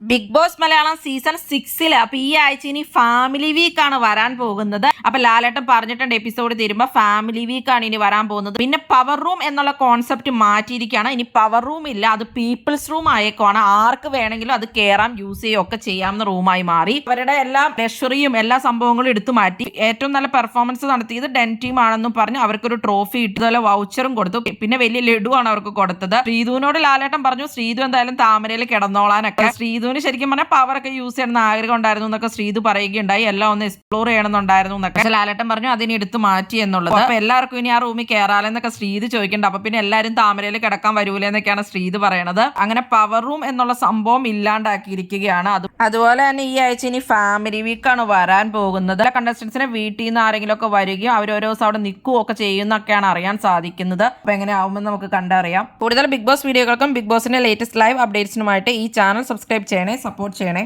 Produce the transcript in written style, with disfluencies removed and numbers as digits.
Big boss Malayalam season 6 അപ്പൊ ഈ ആഴ്ച ഇനി ഫാമിലി വീക്ക് ആണ് വരാൻ പോകുന്നത്. അപ്പൊ ലാലേട്ടൻ പറഞ്ഞിട്ടുണ്ട് എപ്പിസോഡ് തീരുമ്പോ ഫാമിലി വീക്ക് ആണ് ഇനി വരാൻ പോകുന്നത്. പിന്നെ പവർ റൂം എന്നുള്ള കോൺസെപ്റ്റ് മാറ്റിയിരിക്കുകയാണ്. ഇനി പവർ റൂം ഇല്ല, അത് പീപ്പിൾസ് റൂം ആയേക്കുവാണ്. ആർക്ക് വേണമെങ്കിലും അത് കയറാം, യൂസ് ചെയ്യുകയും ഒക്കെ ചെയ്യാവുന്ന റൂമായി മാറി. അവരുടെ എല്ലാ ലക്ഷറിയും എല്ലാ സംഭവങ്ങളും എടുത്തു മാറ്റി. ഏറ്റവും നല്ല പെർഫോമൻസ് നടത്തിയത് ഡെൻ ടീം ആണെന്നും പറഞ്ഞ് അവർക്കൊരു ട്രോഫി ഇട്ടതുപോലെ വൗച്ചറും കൊടുത്തു. പിന്നെ വലിയ ലഡു ആണ് അവർക്ക് കൊടുത്തത്. ശ്രീധുവിനോട് ലാലേട്ടൻ പറഞ്ഞു ശ്രീധു എന്തായാലും താമരയിൽ കിടന്നോളാനൊക്കെ. ശ്രീധുവിന് ശരിക്കും പറഞ്ഞാൽ പവറൊക്കെ യൂസ് ചെയ്യണമെന്ന് ആഗ്രഹം ഉണ്ടായിരുന്നു എന്നൊക്കെ ശ്രീധു പറയുകയുണ്ടായി. എല്ലാം ഒന്ന് എക്സ്പ്ലോർ ചെയ്യണമെന്നുണ്ടായിരുന്നു എന്നൊക്കെ. പക്ഷെ ലാലേട്ടൻ പറഞ്ഞു അതിന് എടുത്ത് മാറ്റി എന്നുള്ളത്. അപ്പൊ എല്ലാവർക്കും ഇനി ആ റൂമിൽ കയറാലെന്നൊക്കെ ശ്രീധു ചോദിക്കുന്നുണ്ട്. അപ്പൊ പിന്നെ എല്ലാവരും താമരയിൽ കിടക്കാൻ വരൂലേ എന്നൊക്കെയാണ് ശ്രീധു പറയണത്. അങ്ങനെ പവർ റൂം എന്നുള്ള സംഭവം ഇല്ലാണ്ടാക്കിയിരിക്കുകയാണ്. അതുപോലെ തന്നെ ഈ ആഴ്ച ഇനി ഫാമിലി വീക്കാണ് വരാൻ പോകുന്നത്. കണ്ടസ്റ്റൻസിനെ വീട്ടിൽ നിന്ന് ആരെങ്കിലും ഒക്കെ വരികയും അവർ ഓരോ ദിവസം അവിടെ നിൽക്കുകയും ഒക്കെ ചെയ്യുന്നൊക്കെയാണ് അറിയാൻ സാധിക്കുന്നത്. അപ്പൊ എങ്ങനെ ആവുമെന്ന് നമുക്ക് കണ്ടറിയാം. കൂടുതൽ ബിഗ് ബോസ് വീഡിയോകൾക്കും ബിഗ് ബോസിന്റെ ലേറ്റസ്റ്റ് ലൈവ് അപ്ഡേറ്റ്സിനുമായിട്ട് ഈ ചാനൽ സബ്സ്ക്രൈബ് ചെയ്യണേ, സപ്പോർട്ട് ചെയ്യണേ.